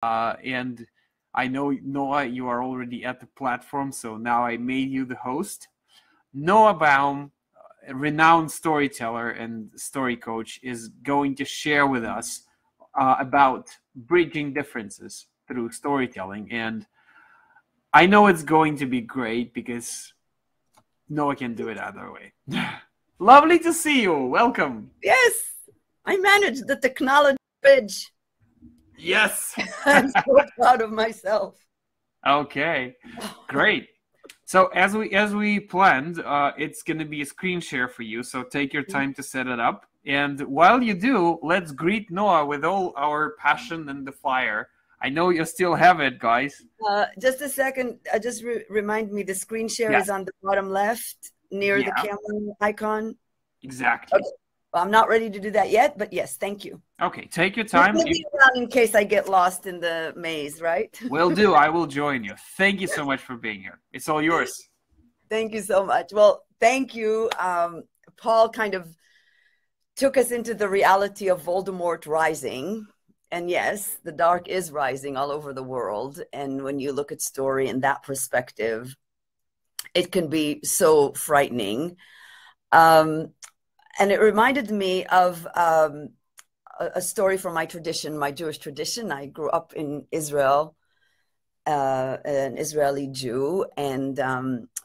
And I know, Noah, you are already at the platform, so now I made you the host. Noa Baum, a renowned storyteller and story coach, is going to share with us about bridging differences through storytelling. And I know it's going to be great because Noah can do it either way. Lovely to see you. Welcome. Yes, I managed the technology bridge. Yes. I'm so proud of myself. Okay, great. So as we planned, it's going to be a screen share for you. So take your time to set it up. And while you do, let's greet Noah with all our passion and the fire. I know you still have it, guys. Just a second. Just remind me, the screen share is on the bottom left near the camera icon. Exactly. Okay. Well, I'm not ready to do that yet, but yes, thank you. Okay, take your time. In case I get lost in the maze, right? Will do. I will join you. Thank you so much for being here. It's all yours. Thank you so much. Well, thank you. Paul kind of took us into the reality of Voldemort rising. And yes, the dark is rising all over the world. And when you look at story in that perspective, it can be so frightening. And it reminded me of a story from my tradition, my Jewish tradition. I grew up in Israel, an Israeli Jew, and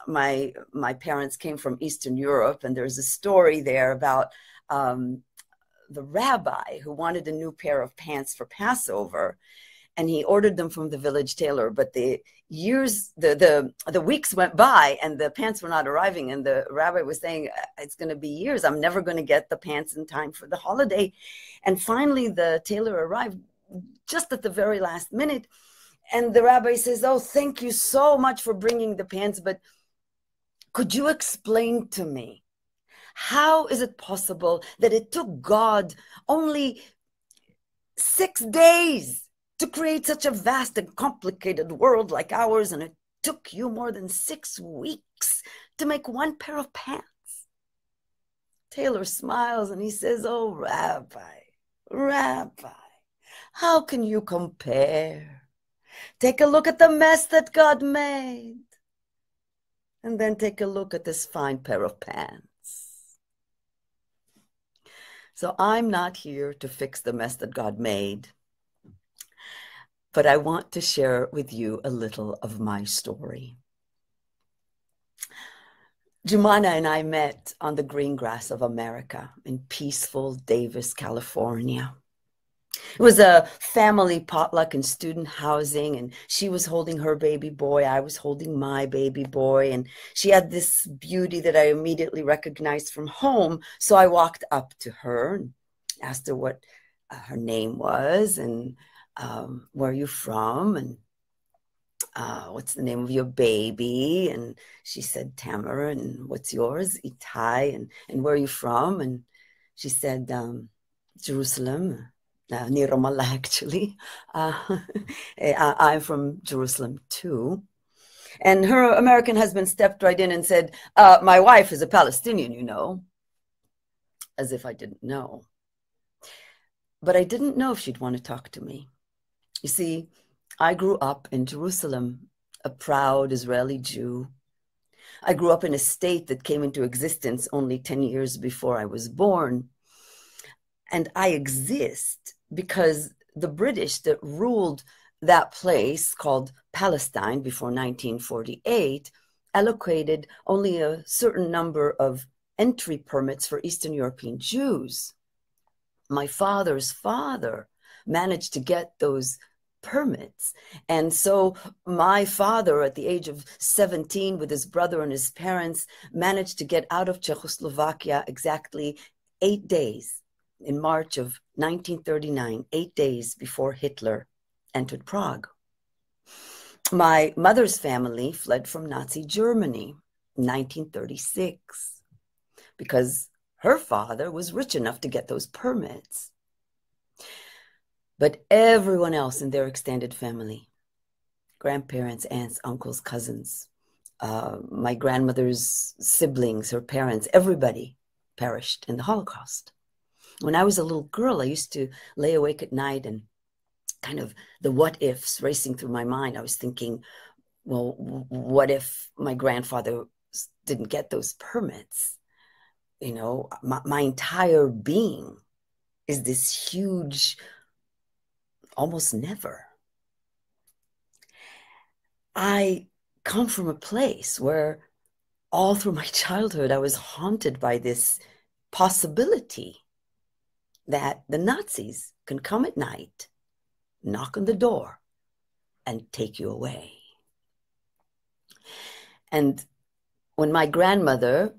my parents came from Eastern Europe. And there's a story there about the rabbi who wanted a new pair of pants for Passover, and he ordered them from the village tailor. But the weeks went by and the pants were not arriving, and the rabbi was saying, it's going to be years, I'm never going to get the pants in time for the holiday. And finally the tailor arrived just at the very last minute, and the rabbi says, oh, thank you so much for bringing the pants, but could you explain to me, how is it possible that it took God only 6 days to create such a vast and complicated world like ours, and it took you more than 6 weeks to make one pair of pants? Taylor smiles and he says, oh, Rabbi, how can you compare? Take a look at the mess that God made, and then take a look at this fine pair of pants. So I'm not here to fix the mess that God made, but I want to share with you a little of my story. Jumana and I met on the green grass of America in peaceful Davis, California. It was a family potluck and student housing, and she was holding her baby boy. I was holding my baby boy, and she had this beauty that I immediately recognized from home. So I walked up to her and asked her what her name was, and where are you from, and what's the name of your baby? And she said, Tamara. And what's yours? Itai. And where are you from? And she said, Jerusalem. Near Ramallah, actually. I'm from Jerusalem too. And her American husband stepped right in and said, my wife is a Palestinian, you know. As if I didn't know. But I didn't know if she'd want to talk to me. You see, I grew up in Jerusalem, a proud Israeli Jew. I grew up in a state that came into existence only 10 years before I was born. And I exist because the British that ruled that place called Palestine before 1948 allocated only a certain number of entry permits for Eastern European Jews. My father's father managed to get those permits. And so my father, at the age of 17, with his brother and his parents, managed to get out of Czechoslovakia exactly 8 days. In March of 1939, 8 days before Hitler entered Prague. My mother's family fled from Nazi Germany in 1936 because her father was rich enough to get those permits. But everyone else in their extended family, grandparents, aunts, uncles, cousins, my grandmother's siblings, her parents, everybody perished in the Holocaust. When I was a little girl, I used to lay awake at night and kind of the what ifs racing through my mind. I was thinking, well, what if my grandfather didn't get those permits? You know, my entire being is this huge, almost never. I come from a place where all through my childhood, I was haunted by this possibility that the Nazis can come at night, knock on the door, and take you away. And when my grandmother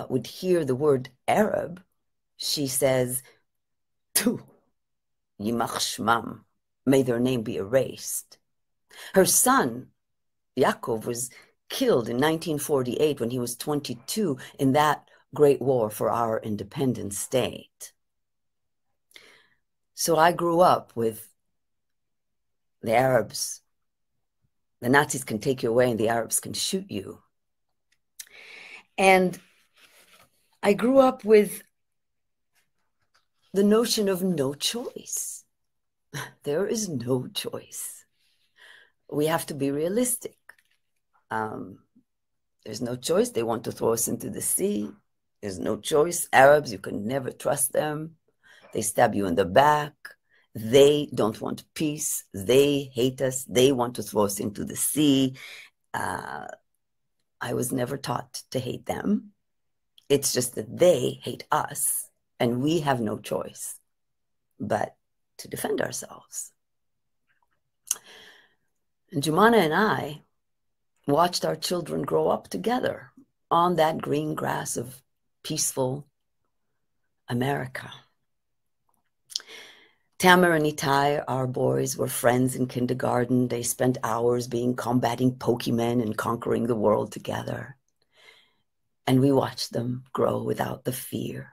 would hear the word Arab, she says, "Tu, yimach shmam," may their name be erased. Her son, Yaakov, was killed in 1948 when he was 22 in that great war for our independent state. So I grew up with the Arabs. The Nazis can take you away and the Arabs can shoot you. And I grew up with the notion of no choice. There is no choice. We have to be realistic. There's no choice. They want to throw us into the sea. There's no choice. Arabs, you can never trust them. They stab you in the back. They don't want peace. They hate us. They want to throw us into the sea. I was never taught to hate them. It's just that they hate us, and we have no choice but to defend ourselves. And Jumana and I watched our children grow up together on that green grass of peaceful America. Tamer and Itai, our boys, were friends in kindergarten. They spent hours combating Pokemon and conquering the world together. And we watched them grow without the fear.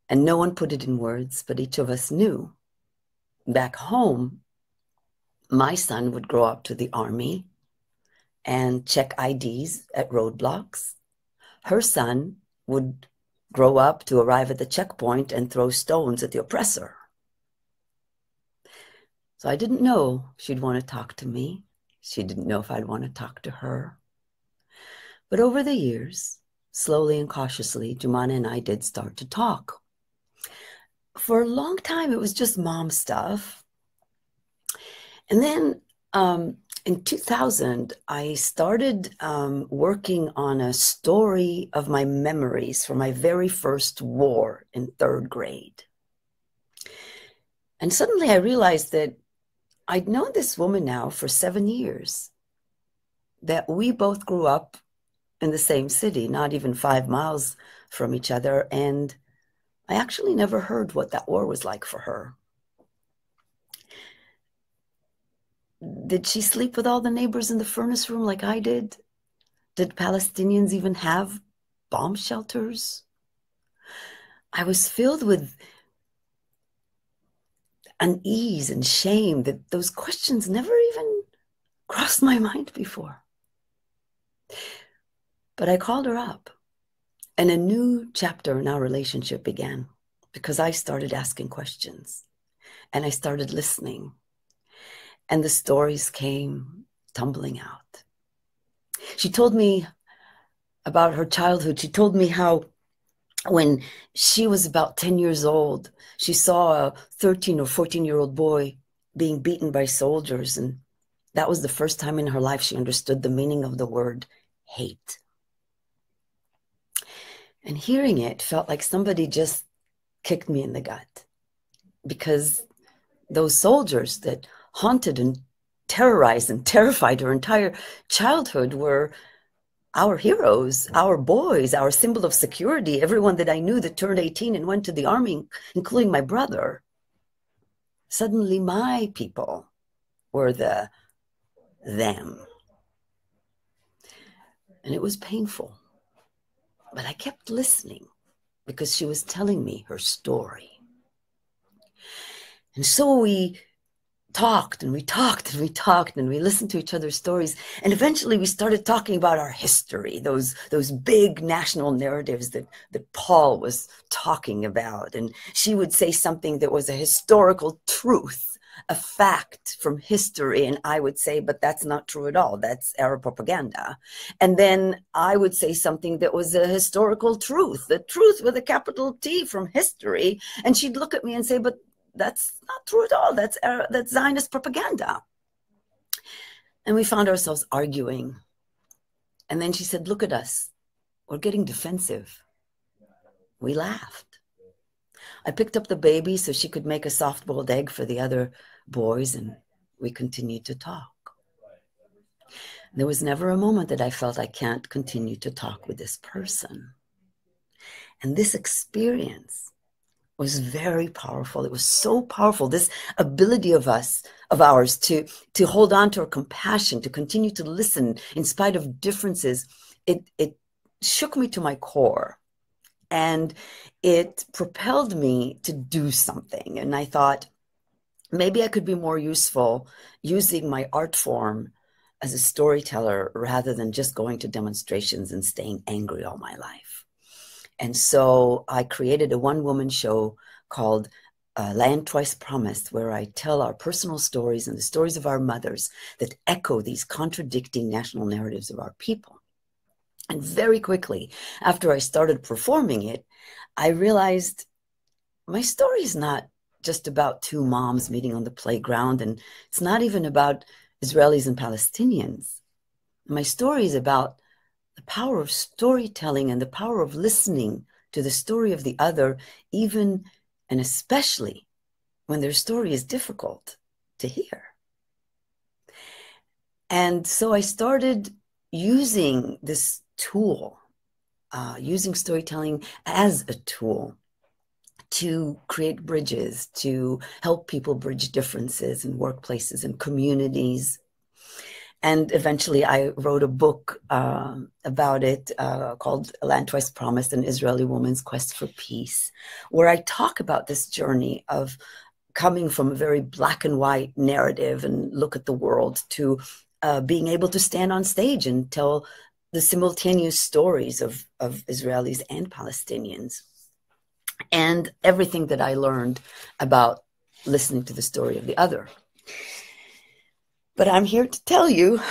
And no one put it in words, but each of us knew. Back home, my son would grow up to the army and check IDs at roadblocks. Her son would grow up to arrive at the checkpoint and throw stones at the oppressor. So I didn't know she'd want to talk to me. She didn't know if I'd want to talk to her. But over the years, slowly and cautiously, Jumana and I did start to talk. For a long time, it was just mom stuff. And then in 2000, I started working on a story of my memories from my very first war in 3rd grade. And suddenly I realized that I'd known this woman now for 7 years, that we both grew up in the same city, not even 5 miles from each other. And I actually never heard what that war was like for her. Did she sleep with all the neighbors in the furnace room like I did? Did Palestinians even have bomb shelters? I was filled with unease and shame that those questions never even crossed my mind before. But I called her up, and a new chapter in our relationship began because I started asking questions and I started listening. And the stories came tumbling out. She told me about her childhood. She told me how when she was about 10 years old, she saw a 13 or 14-year-old boy being beaten by soldiers. And that was the first time in her life she understood the meaning of the word hate. And hearing it felt like somebody just kicked me in the gut, because those soldiers that haunted and terrorized and terrified her entire childhood were our heroes, our boys, our symbol of security, everyone that I knew that turned 18 and went to the army, including my brother. Suddenly my people were the them. And it was painful. But I kept listening because she was telling me her story. And so we talked and we talked and we talked and we listened to each other's stories. And eventually we started talking about our history, those big national narratives that Paul was talking about. And she would say something that was a historical truth, a fact from history. And I would say, but that's not true at all. That's Arab propaganda. And then I would say something that was a historical truth, the truth with a capital T from history. And she'd look at me and say, but that's not true at all. That's Zionist propaganda. And we found ourselves arguing. And then she said, look at us. We're getting defensive. We laughed. I picked up the baby so she could make a soft-boiled egg for the other boys, and we continued to talk. There was never a moment that I felt I can't continue to talk with this person. And this experience was very powerful. It was so powerful. This ability of ours to hold on to our compassion, to continue to listen in spite of differences, it shook me to my core. And it propelled me to do something. And I thought, maybe I could be more useful using my art form as a storyteller rather than just going to demonstrations and staying angry all my life. And so I created a one-woman show called Land Twice Promised, where I tell our personal stories and the stories of our mothers that echo these contradicting national narratives of our people. And very quickly, after I started performing it, I realized my story is not just about two moms meeting on the playground, and it's not even about Israelis and Palestinians. My story is about the power of storytelling and the power of listening to the story of the other, even and especially when their story is difficult to hear. And so I started using this tool, using storytelling as a tool to create bridges, to help people bridge differences in workplaces and communities. And eventually I wrote a book about it called Land Twice Promised, An Israeli Woman's Quest for Peace, where I talk about this journey of coming from a very black and white narrative and look at the world to being able to stand on stage and tell the simultaneous stories of Israelis and Palestinians, and everything that I learned about listening to the story of the other. But I'm here to tell you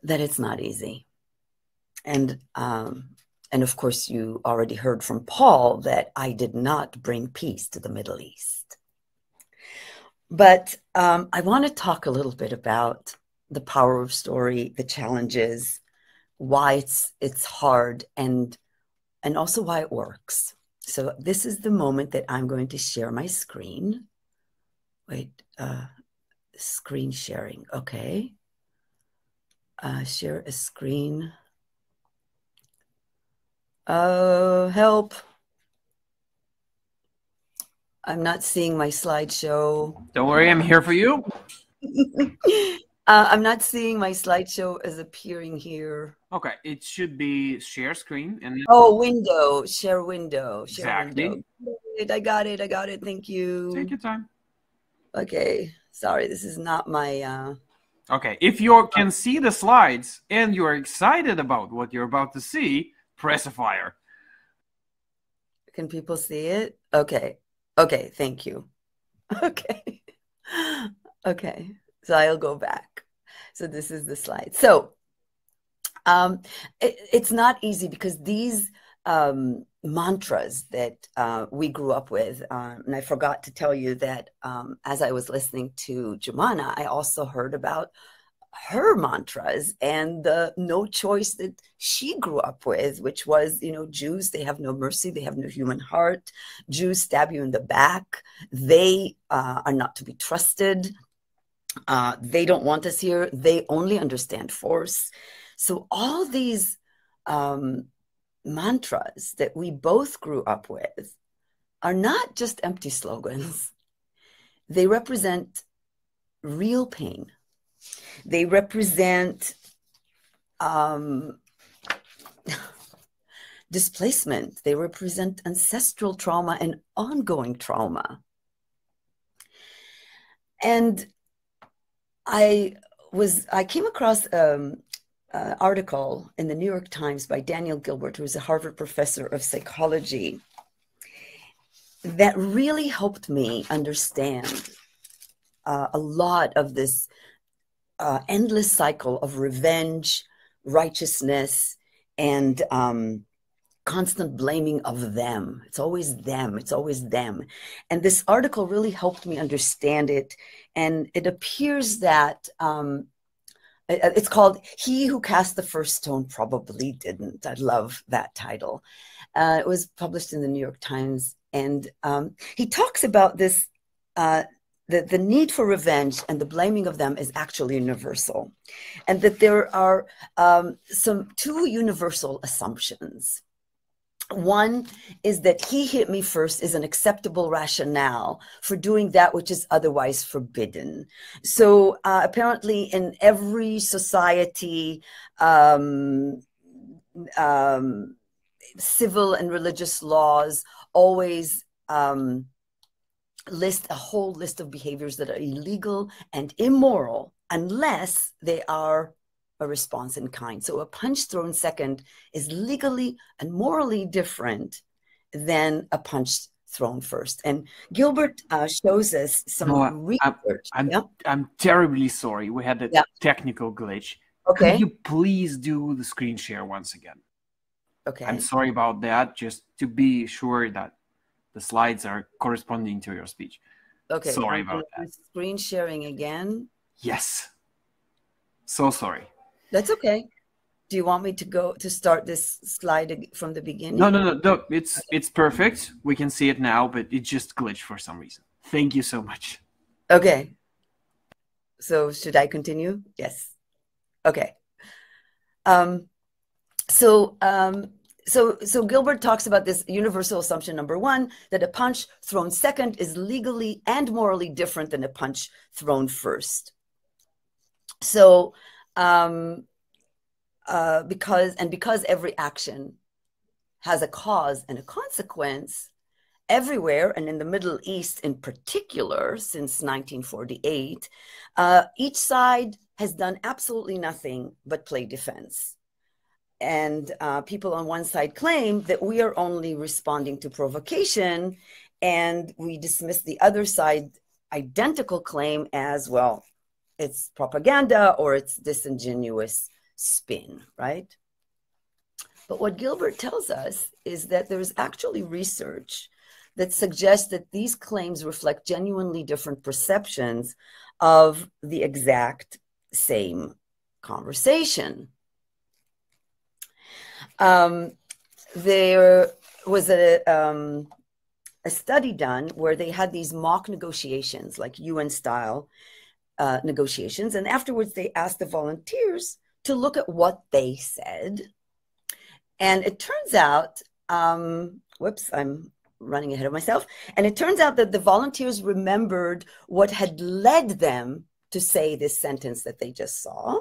that it's not easy. And of course, you already heard from Paul that I did not bring peace to the Middle East. But I want to talk a little bit about the power of story, the challenges, why it's hard, and also why it works. So this is the moment that I'm going to share my screen. Wait, screen sharing. Okay. Share a screen. Help. I'm not seeing my slideshow. Don't worry, I'm here for you. I'm not seeing my slideshow as appearing here. Okay, it should be share screen and oh, window, share window, share exactly. window. I got it. Thank you. Take your time. Okay, sorry, this is not my. Okay, if you can see the slides and you're excited about what you're about to see, press a fire. Can people see it? Okay, thank you. Okay, okay. So I'll go back. So this is the slide. So it's not easy because these mantras that we grew up with, and I forgot to tell you that as I was listening to Jumana, I also heard about her mantras and the no choice that she grew up with, which was, Jews, they have no mercy, they have no human heart. Jews stab you in the back. They are not to be trusted. They don't want us here. They only understand force. So all these mantras that we both grew up with are not just empty slogans. They represent real pain. They represent displacement. They represent ancestral trauma and ongoing trauma. And I came across an article in the New York Times by Daniel Gilbert, who is a Harvard professor of psychology, that really helped me understand a lot of this endless cycle of revenge, righteousness, and constant blaming of them. It's always them. It's always them. And this article really helped me understand it. And it appears that it's called "He Who Cast the First Stone Probably Didn't." I love that title. It was published in the New York Times. And he talks about this, the need for revenge and the blaming of them is actually universal. And that there are two universal assumptions. One is that he hit me first is an acceptable rationale for doing that which is otherwise forbidden. So apparently in every society, civil and religious laws always list a whole list of behaviors that are illegal and immoral unless they are a response in kind. So a punch thrown second is legally and morally different than a punch thrown first. And Gilbert shows us some research. I'm terribly sorry. We had a technical glitch. Okay. Could you please do the screen share once again? Okay. I'm sorry about that, just to be sure that the slides are corresponding to your speech. Okay. Sorry about that. Screen sharing again? Yes. So sorry. That's okay. Do you want me to start this slide from the beginning? No. It's perfect. We can see it now, but it just glitched for some reason. Thank you so much. Okay. So should I continue? Yes. Okay. So Gilbert talks about this universal assumption number one, that a punch thrown second is legally and morally different than a punch thrown first. So because every action has a cause and a consequence, everywhere, and in the Middle East in particular, since 1948, each side has done absolutely nothing but play defense. And people on one side claim that we are only responding to provocation, and we dismiss the other side identical claim as, well, it's propaganda or it's disingenuous spin, right? But what Gilbert tells us is that there's actually research that suggests that these claims reflect genuinely different perceptions of the exact same conversation. There was a study done where they had these mock negotiations, like UN-style negotiations, and afterwards they asked the volunteers to look at what they said. And it turns out, whoops, I'm running ahead of myself. And it turns out that the volunteers remembered what had led them to say this sentence that they just saw.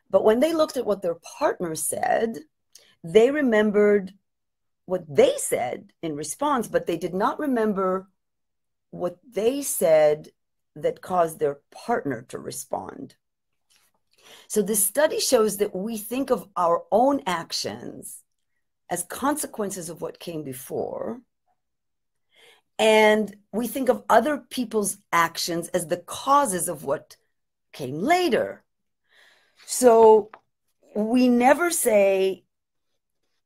But when they looked at what their partner said, they remembered what they said in response, but they did not remember what they said that caused their partner to respond. So this study shows that we think of our own actions as consequences of what came before, and we think of other people's actions as the causes of what came later. So we never say,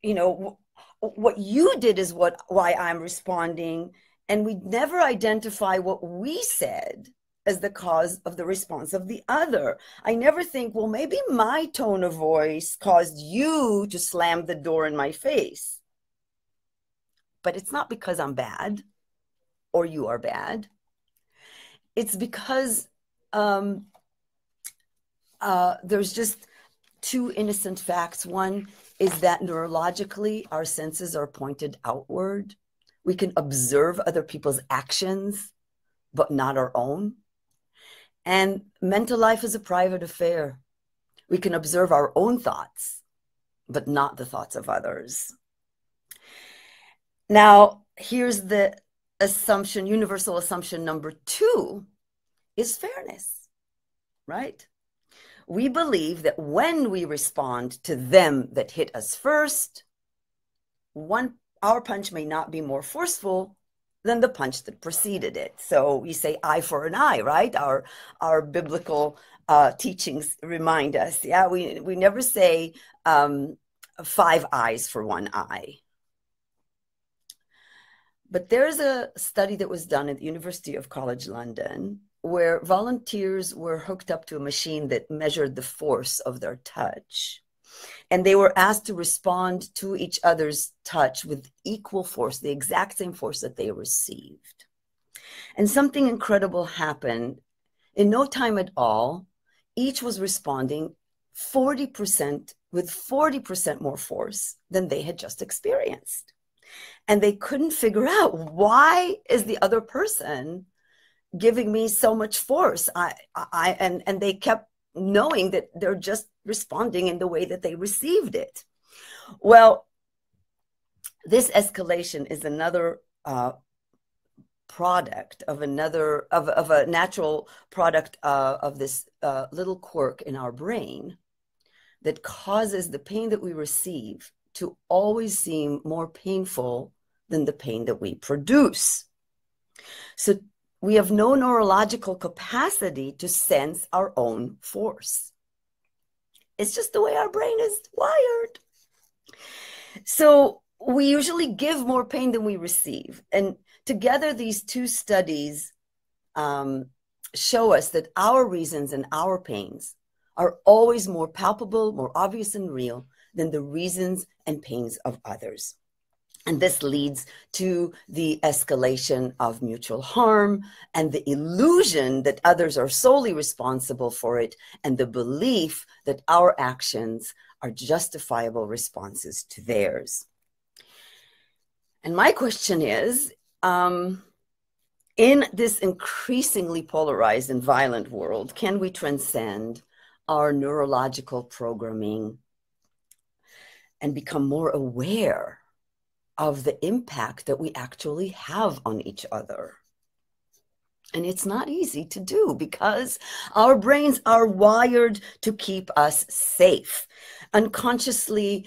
you know, what you did is why I'm responding, and we never identify what we said as the cause of the response of the other. I never think, well, maybe my tone of voice caused you to slam the door in my face. But it's not because I'm bad or you are bad. It's because there's just two innocent facts. One is that neurologically, our senses are pointed outward. We can observe other people's actions, but not our own. And mental life is a private affair. We can observe our own thoughts, but not the thoughts of others. Now, here's the assumption, universal assumption number two, is fairness, right? We believe that when we respond to them that hit us first, our punch may not be more forceful than the punch that preceded it. So we say eye for an eye, right? Our biblical teachings remind us. Yeah, we never say 5 eyes for 1 eye. But there's a study that was done at the University of College London where volunteers were hooked up to a machine that measured the force of their touch. And they were asked to respond to each other's touch with equal force, the exact same force that they received. And something incredible happened. In no time at all, each was responding 40% with 40% more force than they had just experienced. And they couldn't figure out, why is the other person giving me so much force? And they kept knowing that they're just responding in the way that they received it. Well, this escalation is another product of a natural product of this little quirk in our brain that causes the pain that we receive to always seem more painful than the pain that we produce. So we have no neurological capacity to sense our own force. It's just the way our brain is wired. So we usually give more pain than we receive. And together, these two studies show us that our reasons and our pains are always more palpable, more obvious and real than the reasons and pains of others. And this leads to the escalation of mutual harm and the illusion that others are solely responsible for it, and the belief that our actions are justifiable responses to theirs. And my question is, in this increasingly polarized and violent world, can we transcend our neurological programming and become more aware of the impact that we actually have on each other? And it's not easy to do because our brains are wired to keep us safe. Unconsciously,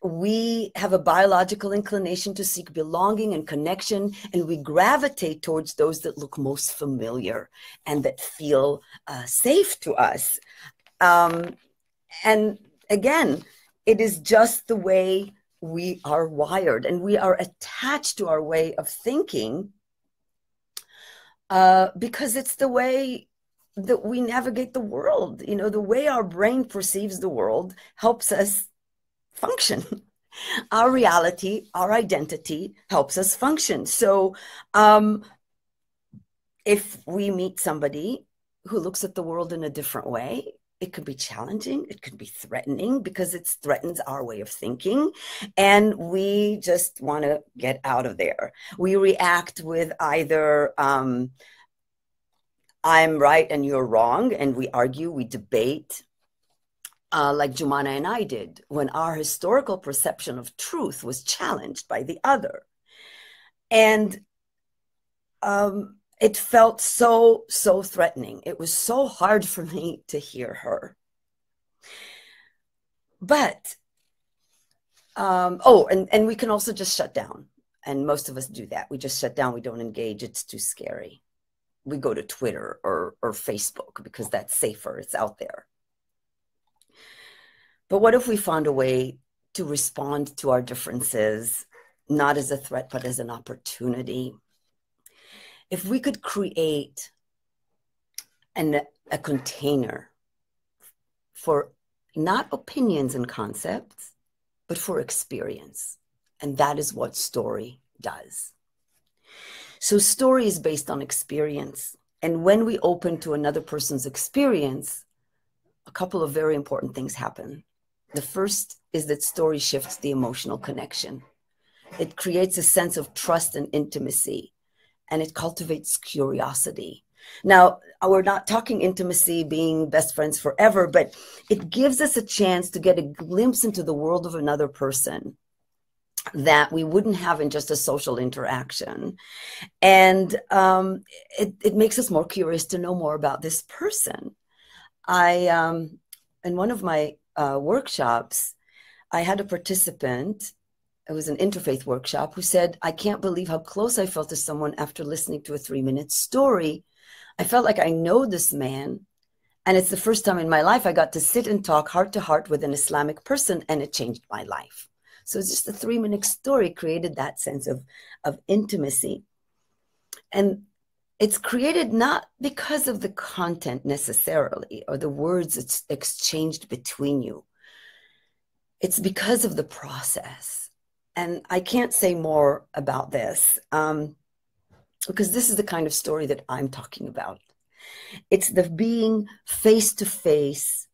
we have a biological inclination to seek belonging and connection, and we gravitate towards those that look most familiar and that feel safe to us. And again, it is just the way we are wired, and we are attached to our way of thinking because it's the way that we navigate the world. You know, the way our brain perceives the world helps us function. Our reality, our identity helps us function. So if we meet somebody who looks at the world in a different way, it could be challenging, it could be threatening because it threatens our way of thinking, and we just want to get out of there. We react with either I'm right and you're wrong, and we argue, we debate, like Jumana and I did when our historical perception of truth was challenged by the other. And it felt so threatening. It was so hard for me to hear her. But, and we can also just shut down. And most of us do that. We just shut down. We don't engage. It's too scary. We go to Twitter or Facebook because that's safer. It's out there. But what if we found a way to respond to our differences, not as a threat, but as an opportunity? If we could create a container for not opinions and concepts, but for experience. And that is what story does. So story is based on experience. And when we open to another person's experience, a couple of very important things happen. The first is that story shifts the emotional connection. It creates a sense of trust and intimacy, and it cultivates curiosity. Now, we're not talking intimacy, being best friends forever, but it gives us a chance to get a glimpse into the world of another person that we wouldn't have in just a social interaction. And it makes us more curious to know more about this person. In one of my workshops, I had a participant, it was an interfaith workshop, who said, I can't believe how close I felt to someone after listening to a 3-minute story. I felt like I know this man, and it's the first time in my life I got to sit and talk heart to heart with an Islamic person, and it changed my life. So it's just a 3-minute story created that sense of intimacy. And it's created not because of the content necessarily, or the words it's exchanged between you. It's because of the process. And I can't say more about this because this is the kind of story that I'm talking about. It's the being face to face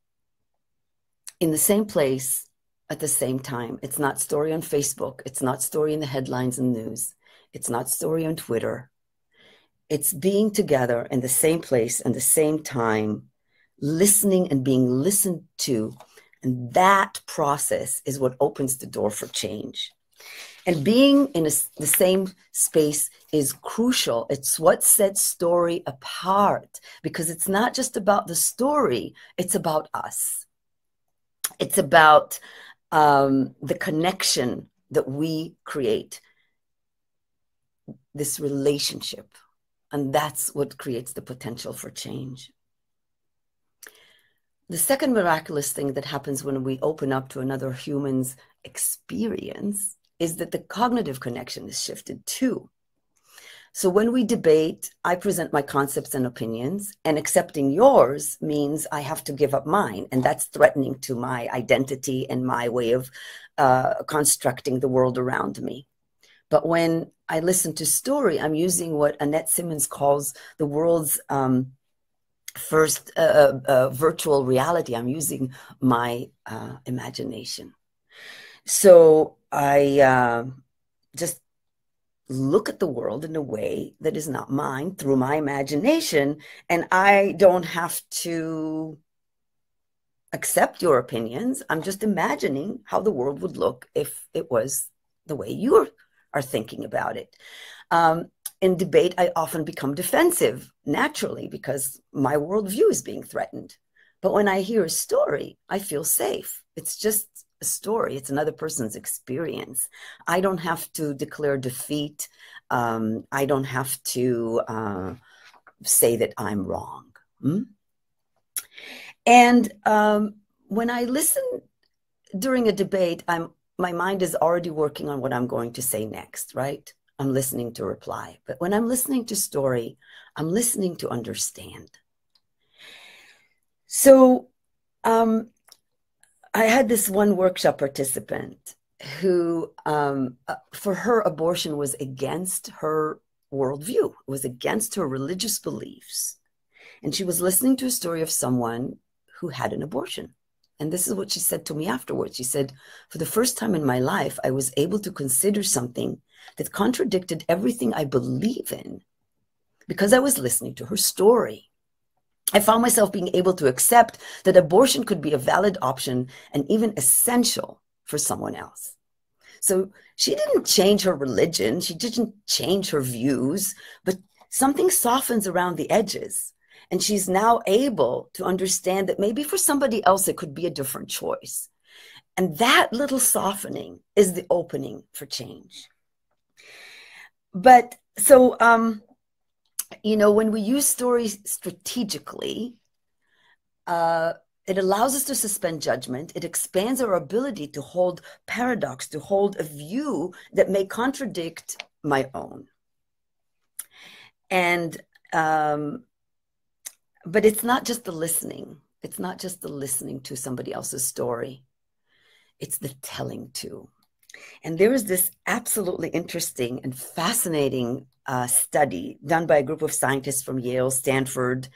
in the same place at the same time. It's not story on Facebook. It's not story in the headlines and news. It's not story on Twitter. It's being together in the same place and the same time, listening and being listened to. And that process is what opens the door for change. And being in the same space is crucial. It's what sets story apart, because it's not just about the story, it's about us. It's about the connection that we create, this relationship. And that's what creates the potential for change. The second miraculous thing that happens when we open up to another human's experience is that the cognitive connection is shifted too. So when we debate, I present my concepts and opinions, and accepting yours means I have to give up mine. And that's threatening to my identity and my way of constructing the world around me. But when I listen to story, I'm using what Annette Simmons calls the world's first virtual reality. I'm using my imagination. So I just look at the world in a way that is not mine through my imagination, and I don't have to accept your opinions. I'm just imagining how the world would look if it was the way you are thinking about it. In debate, I often become defensive naturally because my worldview is being threatened. But when I hear a story, I feel safe. It's just a story. It's another person's experience. I don't have to declare defeat. I don't have to say that I'm wrong. And when I listen during a debate, my mind is already working on what I'm going to say next, right? I'm listening to reply. But when I'm listening to story, I'm listening to understand. So I had this one workshop participant who, for her, abortion was against her worldview. It was against her religious beliefs. And she was listening to a story of someone who had an abortion. And this is what she said to me afterwards. She said, for the first time in my life, I was able to consider something that contradicted everything I believe in because I was listening to her story. I found myself being able to accept that abortion could be a valid option and even essential for someone else. So she didn't change her religion. She didn't change her views, but something softens around the edges. And she's now able to understand that maybe for somebody else, it could be a different choice. And that little softening is the opening for change. But so, when we use stories strategically, it allows us to suspend judgment. It expands our ability to hold paradox, to hold a view that may contradict my own. And, but it's not just the listening. It's not just the listening to somebody else's story. It's the telling too. And there is this absolutely interesting and fascinating study done by a group of scientists from Yale, Stanford,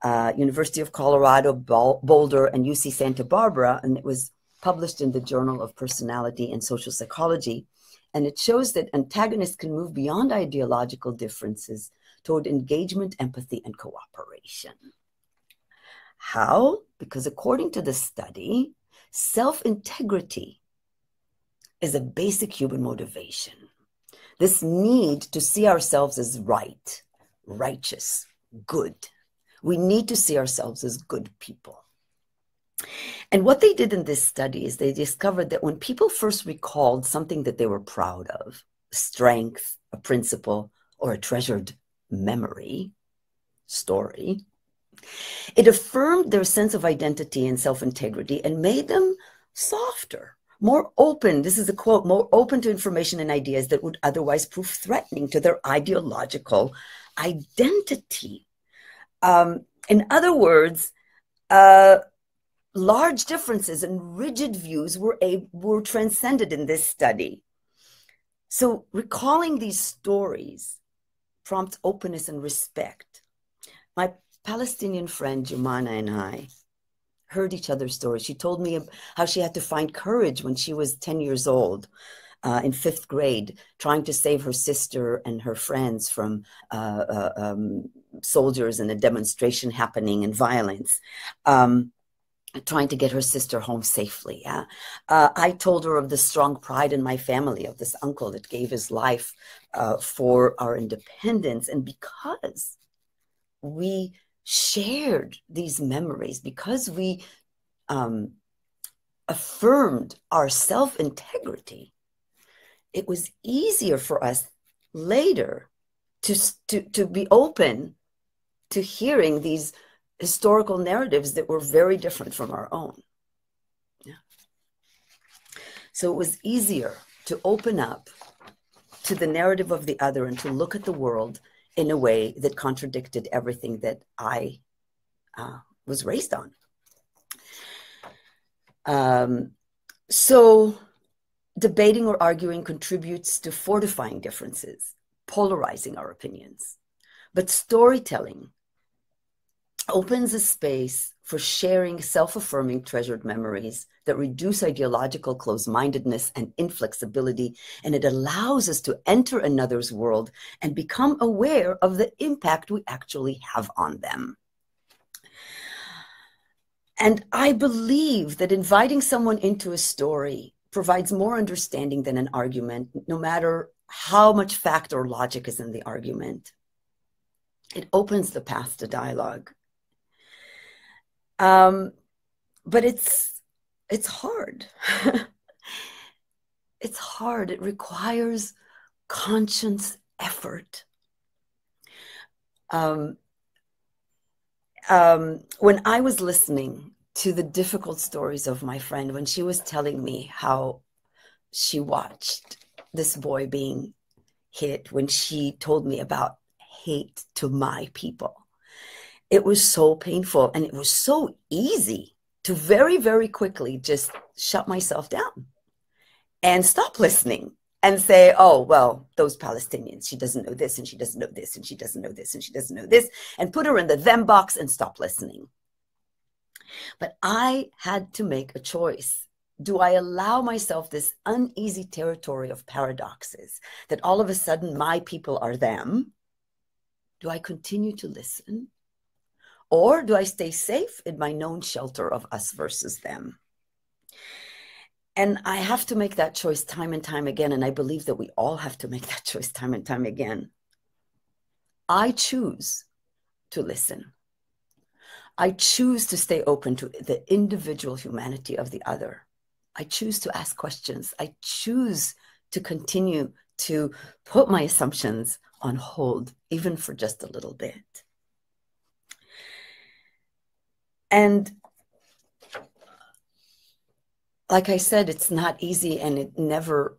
University of Colorado, Boulder, and UC Santa Barbara. And it was published in the Journal of Personality and Social Psychology. And it shows that antagonists can move beyond ideological differences toward engagement, empathy, and cooperation. How? Because according to the study, self-integrity is a basic human motivation. This need to see ourselves as right, righteous, good. We need to see ourselves as good people. And what they did in this study is they discovered that when people first recalled something that they were proud of, strength, a principle, or a treasured memory, story, it affirmed their sense of identity and self-integrity and made them softer, more open. This is a quote, more open to information and ideas that would otherwise prove threatening to their ideological identity. In other words, large differences and rigid views were transcended in this study. So recalling these stories prompts openness and respect. My Palestinian friend Jumana and I heard each other's stories. She told me how she had to find courage when she was 10 years old, in 5th grade, trying to save her sister and her friends from soldiers in a demonstration happening and violence, trying to get her sister home safely. Yeah? I told her of the strong pride in my family, of this uncle that gave his life for our independence. And because we shared these memories, because we affirmed our self-integrity, it was easier for us later to be open to hearing these historical narratives that were very different from our own. Yeah. So it was easier to open up to the narrative of the other and to look at the world in a way that contradicted everything that I was raised on. So debating or arguing contributes to fortifying differences, polarizing our opinions. But storytelling opens a space for sharing self-affirming treasured memories that reduce ideological close-mindedness and inflexibility, and it allows us to enter another's world and become aware of the impact we actually have on them. And I believe that inviting someone into a story provides more understanding than an argument, no matter how much fact or logic is in the argument. It opens the path to dialogue. But it's hard. It's hard. It requires conscious effort. When I was listening to the difficult stories of my friend, when she was telling me how she watched this boy being hit, when she told me about hate to my people, it was so painful, and it was so easy to very, very quickly just shut myself down and stop listening and say, oh, well, those Palestinians, she doesn't know this, and she doesn't know this, and she doesn't know this, and she doesn't know this, and put her in the them box and stop listening. But I had to make a choice. Do I allow myself this uneasy territory of paradoxes, that all of a sudden my people are them? Do I continue to listen? Or do I stay safe in my known shelter of us versus them? And I have to make that choice time and time again. And I believe that we all have to make that choice time and time again. I choose to listen. I choose to stay open to the individual humanity of the other. I choose to ask questions. I choose to continue to put my assumptions on hold, even for just a little bit. And like I said, it's not easy, and it never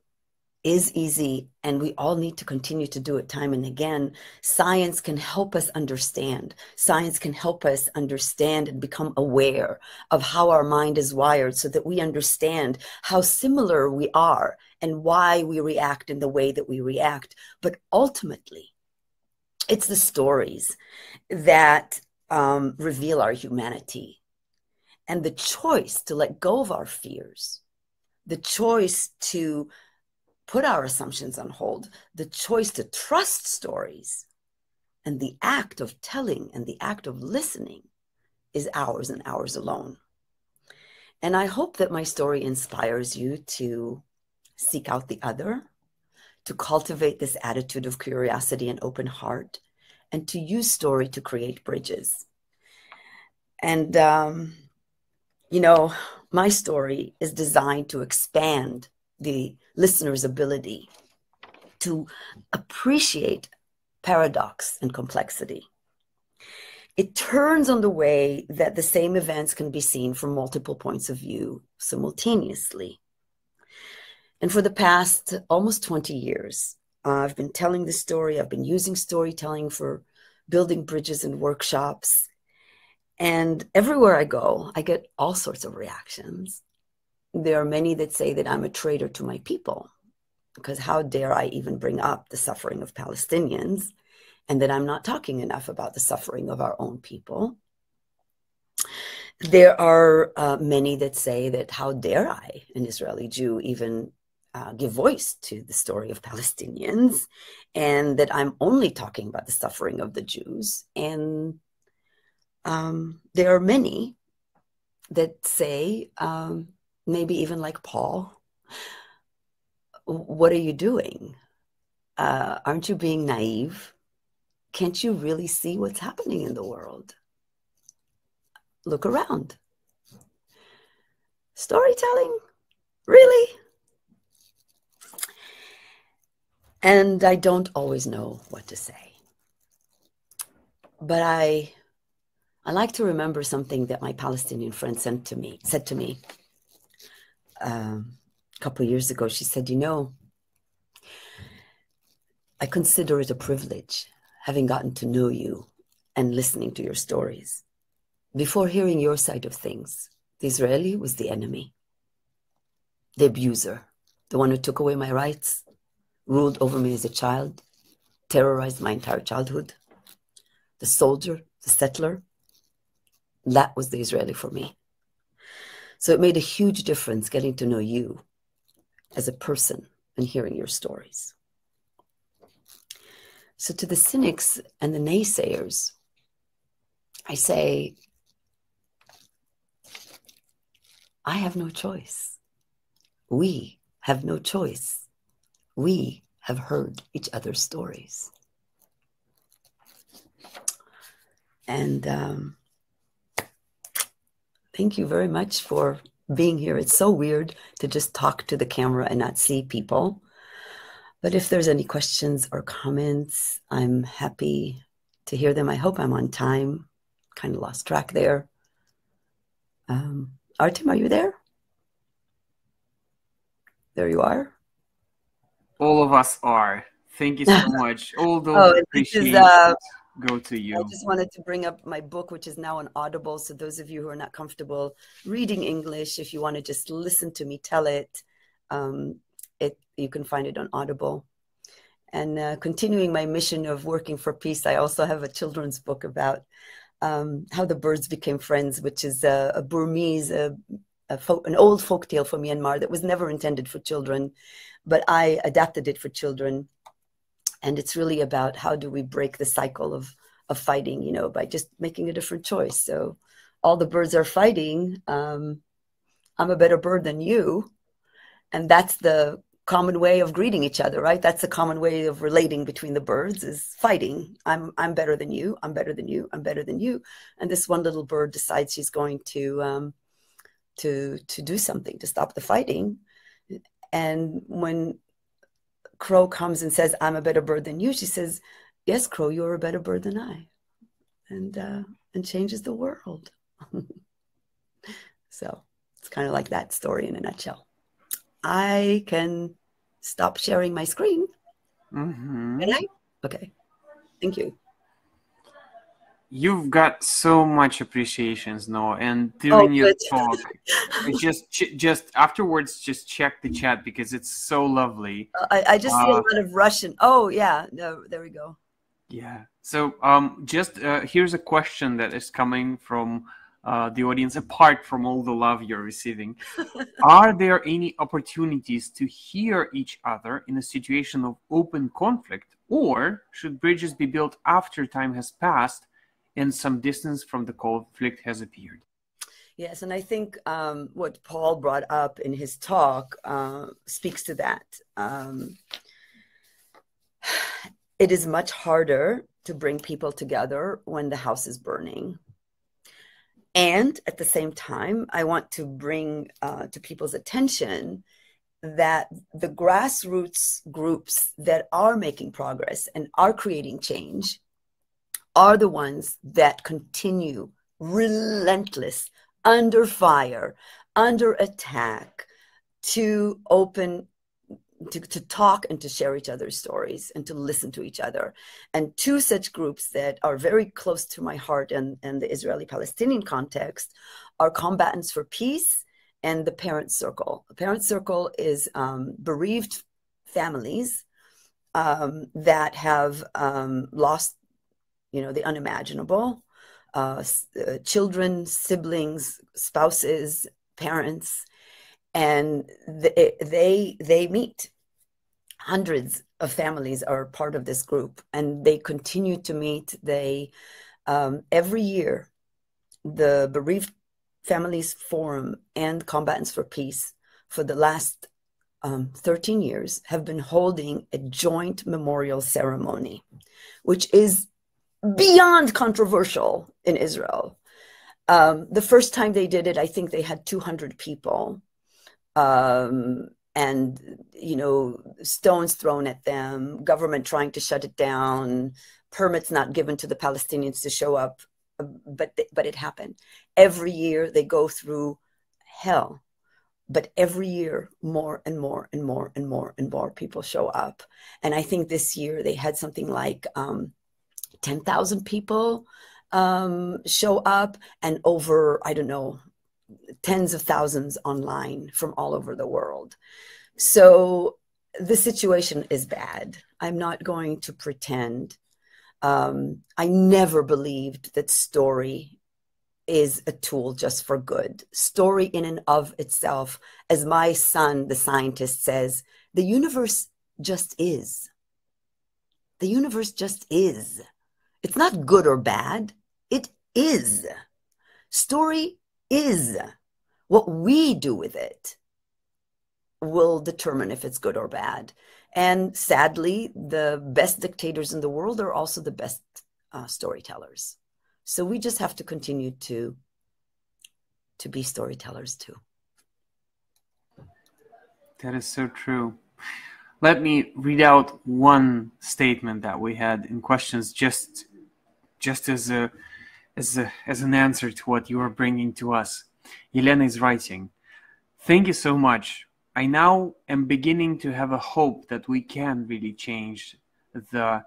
is easy, and we all need to continue to do it time and again. Science can help us understand. Science can help us understand and become aware of how our mind is wired, so that we understand how similar we are and why we react in the way that we react. But ultimately, it's the stories that reveal our humanity, and the choice to let go of our fears, the choice to put our assumptions on hold, the choice to trust stories, and the act of telling and the act of listening is ours and ours alone. And I hope that my story inspires you to seek out the other, to cultivate this attitude of curiosity and open heart, and to use story to create bridges. And, you know, my story is designed to expand the listener's ability to appreciate paradox and complexity. It turns on the way that the same events can be seen from multiple points of view simultaneously. And for the past almost 20 years, I've been telling this story. I've been using storytelling for building bridges and workshops. And everywhere I go, I get all sorts of reactions. There are many that say that I'm a traitor to my people, because how dare I even bring up the suffering of Palestinians, and that I'm not talking enough about the suffering of our own people. There are many that say that how dare I, an Israeli Jew, even give voice to the story of Palestinians, and that I'm only talking about the suffering of the Jews. And there are many that say, maybe even like Paul, what are you doing? Aren't you being naive? Can't you really see what's happening in the world? Look around. Storytelling? Really? And I don't always know what to say. But I like to remember something that my Palestinian friend said to me a couple of years ago. She said, you know, I consider it a privilege having gotten to know you and listening to your stories. Before hearing your side of things, the Israeli was the enemy, the abuser, the one who took away my rights, ruled over me as a child, terrorized my entire childhood. The soldier, the settler, that was the Israeli for me. So it made a huge difference getting to know you as a person and hearing your stories. So to the cynics and the naysayers, I say, I have no choice. We have no choice. We have heard each other's stories. And thank you very much for being here. It's so weird to just talk to the camera and not see people. But if there's any questions or comments, I'm happy to hear them. I hope I'm on time. Kind of lost track there. Artem, are you there? There you are. All of us are. Thank you so much. All those appreciations go to you. I just wanted to bring up my book, which is now on Audible. So those of you who are not comfortable reading English, if you want to just listen to me tell it, you can find it on Audible. And continuing my mission of working for peace, I also have a children's book about how the birds became friends, which is a Burmese, an old folktale from Myanmar that was never intended for children, but I adapted it for children. And it's really about how do we break the cycle of fighting, you know, by just making a different choice. So all the birds are fighting. I'm a better bird than you. And that's the common way of greeting each other, right? That's the common way of relating between the birds, is fighting. I'm better than you. I'm better than you. I'm better than you. And this one little bird decides she's going to do something to stop the fighting. And when Crow comes and says, I'm a better bird than you, she says, yes, Crow, you're a better bird than I. And changes the world. So it's kind of like that story in a nutshell. I can stop sharing my screen. Mm-hmm. Can I? Okay. Thank you. You've got so much appreciations, Noah, and during your talk, just afterwards, just check the chat because it's so lovely. I just see a lot of Russian. Oh yeah, no, there we go. Yeah. So here's a question that is coming from the audience, apart from all the love you're receiving. Are there any opportunities to hear each other in a situation of open conflict, or should bridges be built after time has passed and some distance from the conflict has appeared? Yes, and I think what Paul brought up in his talk speaks to that. It is much harder to bring people together when the house is burning. And at the same time, I want to bring to people's attention that the grassroots groups that are making progress and are creating change are the ones that continue relentless, under fire, under attack, to talk and to share each other's stories and to listen to each other. And two such groups that are very close to my heart in the Israeli-Palestinian context are Combatants for Peace and the Parent Circle. The Parent Circle is bereaved families that have lost, the unimaginable, children, siblings, spouses, parents, and they meet. Hundreds of families are part of this group, and they continue to meet. They every year, the Bereaved Families Forum and Combatants for Peace for the last 13 years have been holding a joint memorial ceremony, which is beyond controversial in Israel. The first time they did it, I think they had 200 people. And, stones thrown at them, government trying to shut it down, permits not given to the Palestinians to show up. But it happened. Every year they go through hell. But every year, more and more and more and more and more people show up. And I think this year they had something like 10,000 people show up, and over, I don't know, tens of thousands online from all over the world. So the situation is bad. I'm not going to pretend. I never believed that story is a tool just for good. Story in and of itself, as my son, the scientist, says, the universe just is. The universe just is. It's not good or bad. It is. Story is. What we do with it will determine if it's good or bad. And sadly, the best dictators in the world are also the best storytellers. So we just have to continue to be storytellers too. That is so true. Let me read out one statement that we had in questions, just as an answer to what you are bringing to us. Elena is writing, "Thank you so much. I now am beginning to have a hope that we can really change the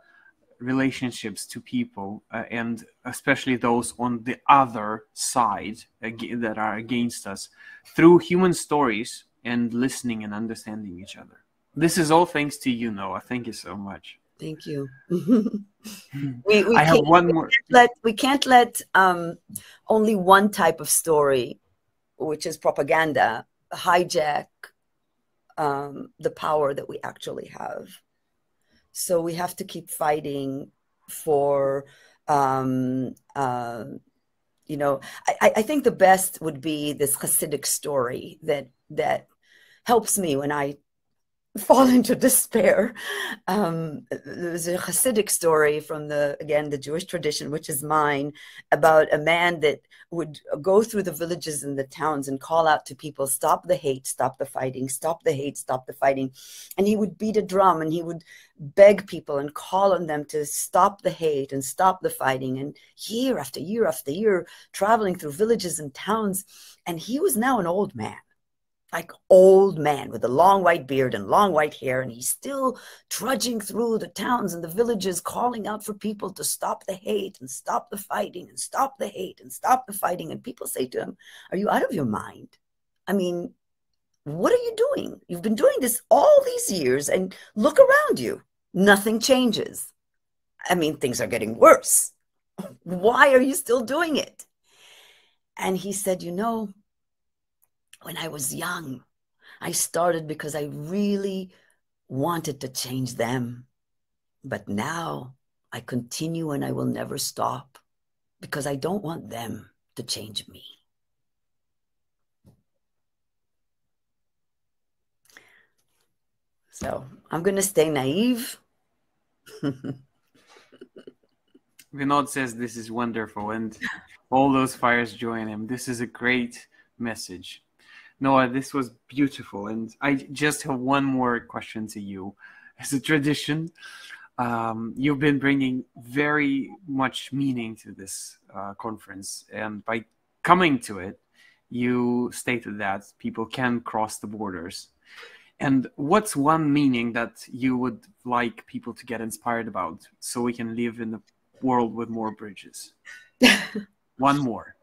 relationships to people, and especially those on the other side that are against us, through human stories and listening and understanding each other. This is all thanks to you, Noah. Thank you so much." Thank you. I have one more. We can't let only one type of story, which is propaganda, hijack the power that we actually have. So we have to keep fighting for, I think the best would be this Hasidic story that helps me when I fall into despair. There's a Hasidic story from the Jewish tradition, which is mine, about a man that would go through the villages and the towns and call out to people, stop the hate, stop the fighting, stop the hate, stop the fighting. And he would beat a drum and he would beg people and call on them to stop the hate and stop the fighting. And year after year after year, traveling through villages and towns. And he was now an old man. Like old man with a long white beard and long white hair, and he's still trudging through the towns and the villages, calling out for people to stop the hate and stop the fighting and stop the hate and stop the fighting. And people say to him, "Are you out of your mind? I mean, what are you doing? You've been doing this all these years, and look around you. Nothing changes. I mean, things are getting worse. Why are you still doing it?" And he said, when I was young, I started because I really wanted to change them. But now I continue and I will never stop because I don't want them to change me. So I'm going to stay naive. Vinod says this is wonderful, and all those fires join him. This is a great message. Noah, this was beautiful, and I just have one more question to you. As a tradition, you've been bringing very much meaning to this conference, and by coming to it, you stated that people can cross the borders. And what's one meaning that you would like people to get inspired about so we can live in a world with more bridges? One more.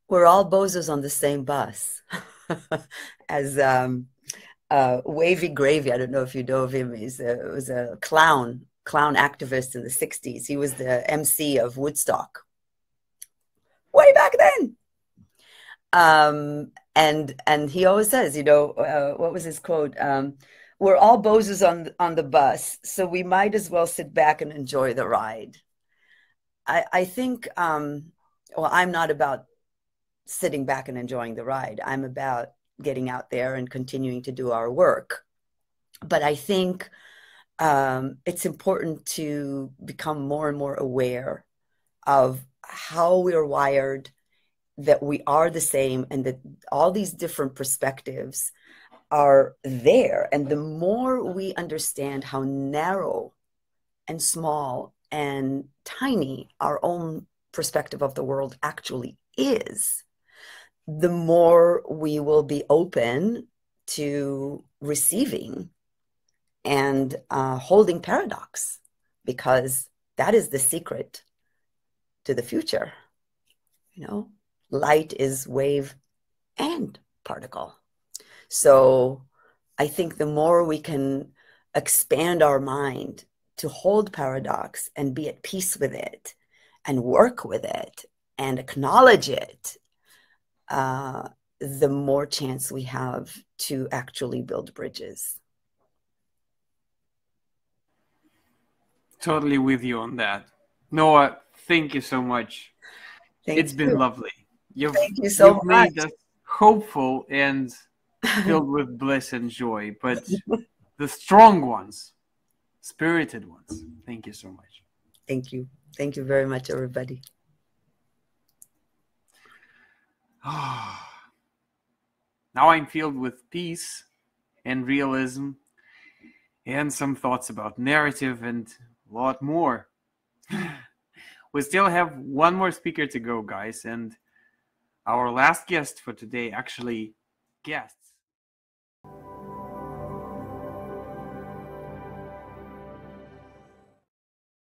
We're all bozos on the same bus. As Wavy Gravy, I don't know if you know of him. He was a clown activist in the 60s. He was the MC of Woodstock way back then. And he always says, you know, what was his quote? We're all bozos on the bus, so we might as well sit back and enjoy the ride. I think, well, I'm not about sitting back and enjoying the ride. I'm about getting out there and continuing to do our work. But I think it's important to become more and more aware of how we're wired, that we are the same, and that all these different perspectives are there. And the more we understand how narrow and small and tiny our own perspective of the world actually is, the more we will be open to receiving and holding paradox, because that is the secret to the future. You know, light is wave and particle. So I think the more we can expand our mind to hold paradox and be at peace with it and work with it and acknowledge it, the more chance we have to actually build bridges. Totally with you on that. Noah, thank you so much. It's been lovely. Thank you so much. Made us hopeful and filled with bliss and joy, but the strong ones, spirited ones. Thank you so much. Thank you. Thank you very much, everybody. Now I'm filled with peace and realism and some thoughts about narrative and a lot more. We still have one more speaker to go, guys, and our last guest for today actually guessed